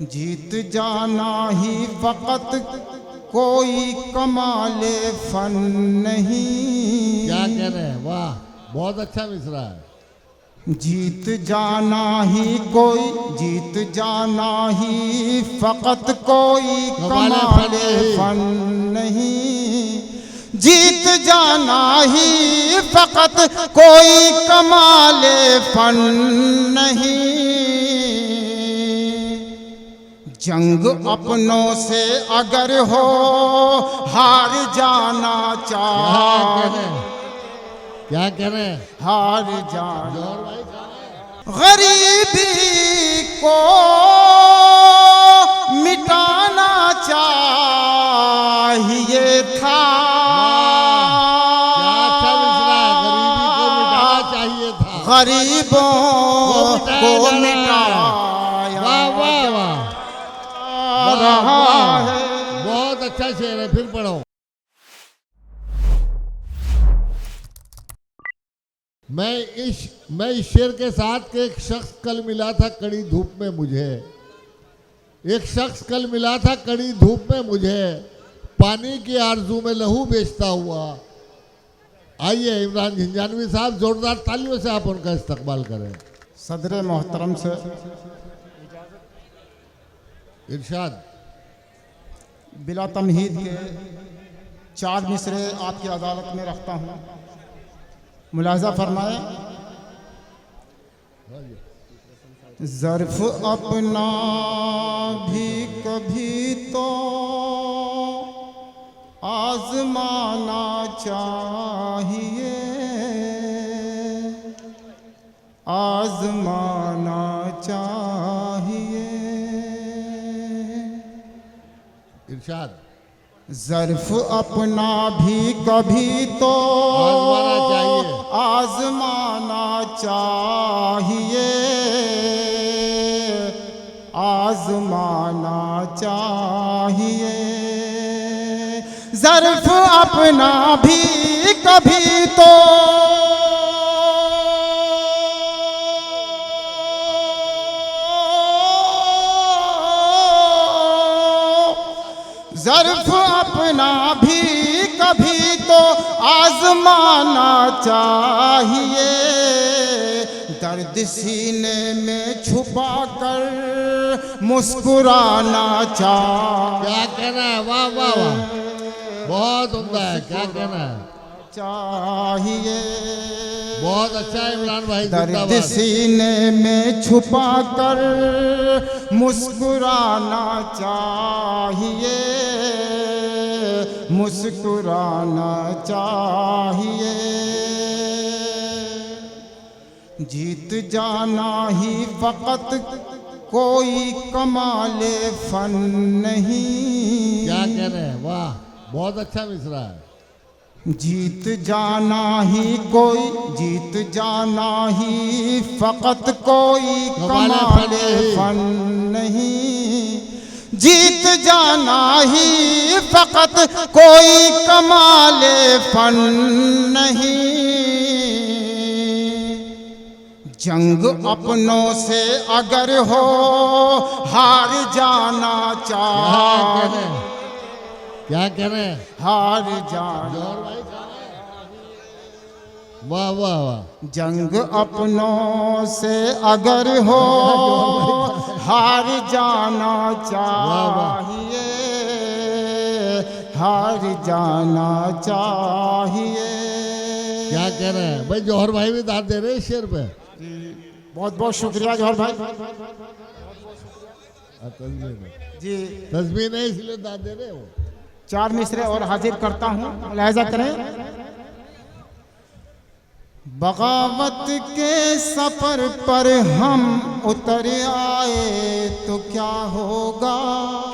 जीत जाना ही फकत कोई कमाले फन नहीं। क्या कह रहे हैं, वाह, बहुत अच्छा मिसरा है। जीत जाना ही कोई, जीत जाना ही फकत कोई कमाले फन नहीं। जीत जाना ही फकत कोई कमाले फन नहीं। जंग अपनों से अगर हो हार जाना चाहिए। क्या कह रहे हैं, हार जाना गरीबी को मिटाना चाहिए था। क्या अच्छा मिसरा है, गरीबी को मिटाना चाहिए था। गरीबों को मिटाया वाह वाह वाह, रहा है। बहुत अच्छा शेर है, फिर पढ़ो। मैं इस शेर के साथ एक शख्स कल मिला था कड़ी धूप में मुझे। एक शख्स कल मिला था कड़ी धूप में मुझे, पानी की आरजू में लहू बेचता हुआ। आइए इमरान झंझानवी साहब, जोरदार तालियों से आप उनका इस्तकबाल करें। सदर मोहतरम से इरशाद। बिला तमहीद के 4 मिसरे आपकी अदालत में रखता हूँ, मुलाजा फरमाए। ज़र्फ अपना भी कभी तो आज़माना चाहिए, आज़माना चाहिए। इरशाद। ज़र्फ अपना भी कभी तो आज़माना चाहिए, आज़माना चाहिए। ज़र्फ अपना भी कभी तो ज़र्फ अपना भी कभी तो आज़माना चाहिए। दर्द सीने में छुपा कर मुस्कुराना चाहिए। क्या कहना है, वाह वाह वाह, बहुत उम्दा है। क्या कहना है, चाहिए। बहुत अच्छा है इमरान भाई, दर्द सीने में छुपा कर मुस्कुराना चाहिए, मुस्कुराना चाहिए। जीत जाना ही फकत कोई कमाले फन नहीं। क्या कह रहे हैं, वाह, बहुत अच्छा मिसरा है। जीत जाना ही कोई, जीत जाना ही फकत कोई कमाले फन नहीं। जीत जाना ही फकत कोई कमाले फन नहीं। जंग अपनों से अगर हो हार जाना चाहिए। क्या कह रहे हैं, हार जाना। वाह वाह वाह। जंग अपनों से अगर हो हार जाना चाहिए, हार जाना चाहिए। क्या कह रहे हैं भाई, जौहर भाई भी दाद दे रहे हैं इस शेर पे। बहुत बहुत शुक्रिया जौहर भाई जी। तस्मीन है इसलिए दाद दे रहे हो। 4 मिसरे और हाजिर करता हूँ, मुलाहिजा करें। बगावत के सफर पर हम उतर आए तो क्या होगा।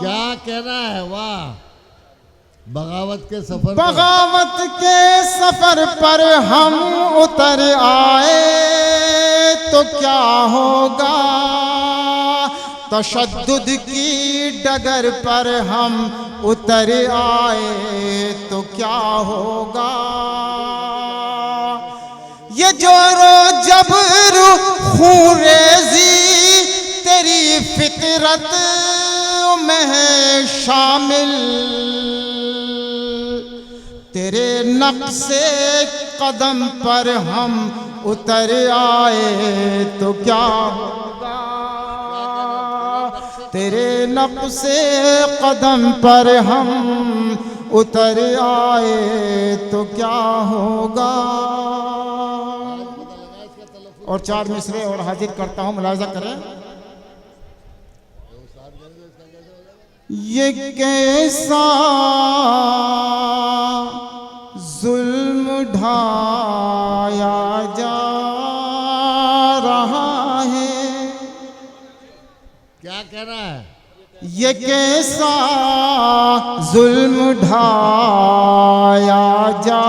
क्या कहना है, वाह, बगावत के सफर, बगावत के सफर पर हम उतर आए तो क्या होगा। तशद्दुद की डगर पर हम उतर आए तो क्या होगा। ये जोरो जबर खूरेजी तेरी फितरत में है शामिल, तेरे नक्शे कदम पर हम उतर आए तो क्या होगा, तेरे नक्शे कदम पर हम उतर आए तो क्या होगा। और 4 मिसरे और हाजिर करता हूं, मुलाजा करें। ये कैसा जुल्म ढाया जा रहा है, क्या कह रहा है? ये कैसा जुल्म ढाया जा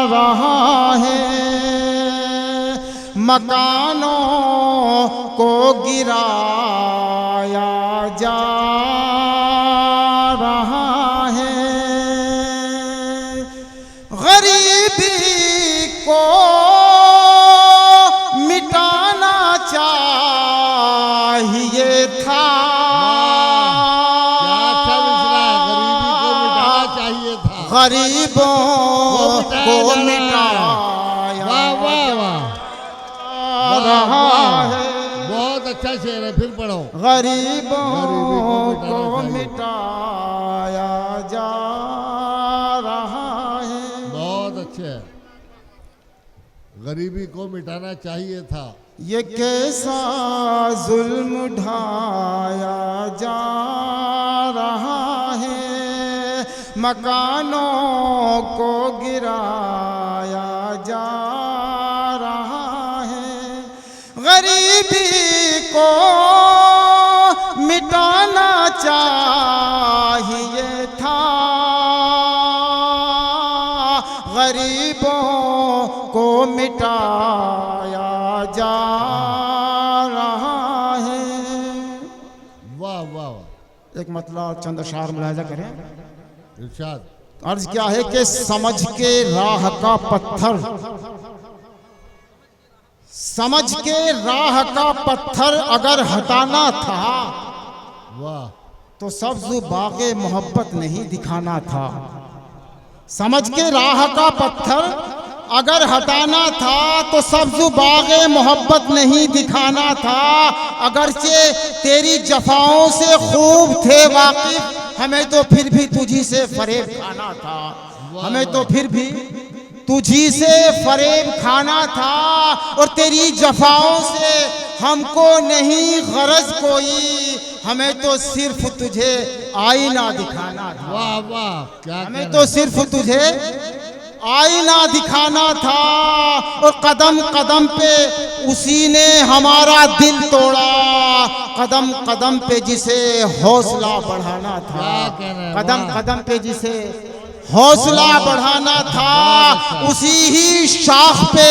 रहा है, मकानों को गिराया जा रहा है, गरीबी को मिटाना चाहिए था, क्या अच्छा मिसरा है, गरीबी को मिटाना चाहिए था, गरीबों को मिटाया वाह वाह वाह, रहा है, बहुत अच्छा शेर है, फिर पढ़ो। गरीबों को मिटाना मिटाया जा रहा है। बहुत अच्छे, गरीबी को मिटाना चाहिए था। ये कैसा जुल्म ढाया जा रहा है, मकानों को गिराया जा रहा है, गरीबी को मिटाना चाहिए था, गरीबों को मिटाया जा रहा है। वाह वाह वाह, एक मतलब चंद अशार मुलाजा करें। इरशाद। अर्ज क्या है कि समझ के राह का पत्थर, समझ के राह का पत्थर अगर हटाना था, वाह, तो सब्ज़ बाग़े मोहब्बत नहीं दिखाना था। समझ के राह का पत्थर अगर हटाना था तो सब्ज़ बाग़े मोहब्बत नहीं दिखाना था। अगरचे तेरी जफाओं से खूब थे वाकिफ, हमें तो फिर भी तुझी से फरेब खाना था, हमें तो फिर भी तुझी से फरेब खाना था। और तेरी जफाओं से हमको नहीं गरज कोई, हमें तो सिर्फ तुझे आईना दिखाना था। वाह वाह, क्या हमें तो सिर्फ तुझे आईना दिखाना था। और कदम कदम पे उसी ने हमारा दिल तोड़ा, कदम कदम पे जिसे हौसला बढ़ाना था, कदम कदम पे जिसे हौसला बढ़ाना था, उसी ही शाख पे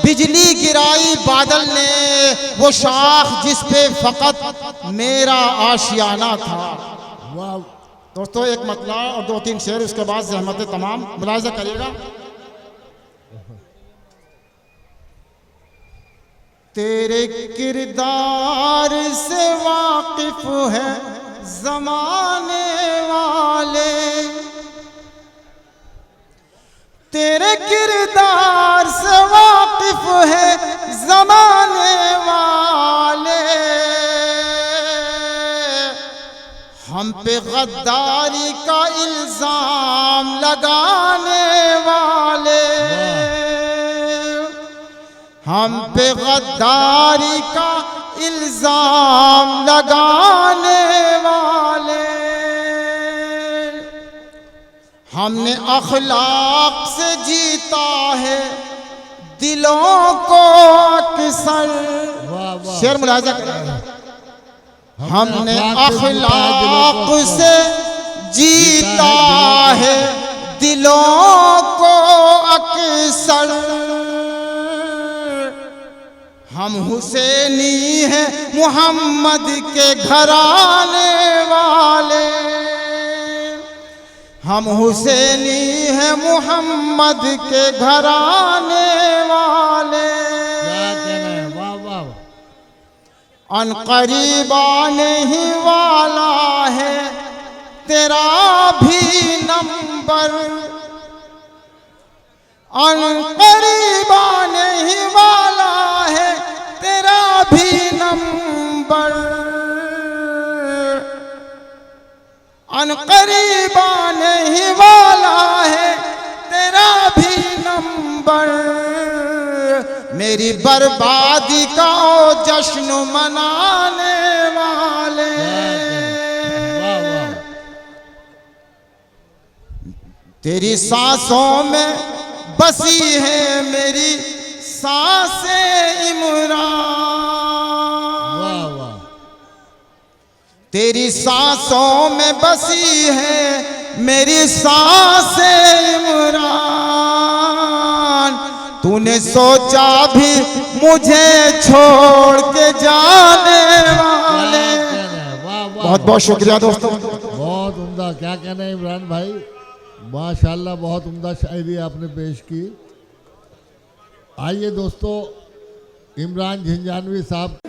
बिजली गिराई बादल ने, वो शाख जिस पे फकत मेरा आशियाना था। वाह, दोस्तों एक मतला और 2-3 शेर, उसके बाद ज़हमत तमाम मुलाज़ा करिएगा। तेरे किरदार से वाकिफ है ज़माने वाले, तेरे किरदार से वाकिफ है ज़माने वाले, हम पे गद्दारी का इल्जाम लगाने वाले, हम पे गद्दारी का इल्जाम लगाने वाले, हमने अखलाक से जीता है दिलों को अक्सर। शेर मुलाजा करें। हमने अखलाक से जीता है दिलों को अक्सर, हम हुसैनी हैं मोहम्मद के घराने वाले, हम हुसैनी हैं मोहम्मद के घराने वाले। क्या कहना है, वाह वाह। अनकरीब आने ही वाला है तेरा भी नंबर, अनकरीब आने ही वाला है तेरा भी नंबर, अनकरीब आने ही वाला है तेरा भी नंबर। मेरी बर्बादी का ओ जश्न मनाने वाले, वाह वाह। तेरी सांसों में बसी है मेरी सांसें इमरान, वाह वाह। तेरी सांसों में बसी है मेरी सांसें इमरान। तूने सोचा भी मुझे छोड़ के जाने वाले। वाह वाह। बहुत बहुत शुक्रिया दोस्तों। बहुत उम्दा, क्या कहना है इमरान भाई, माशाल्लाह बहुत उम्दा शायरी आपने पेश की। आइए दोस्तों, इमरान झंझानवी साहब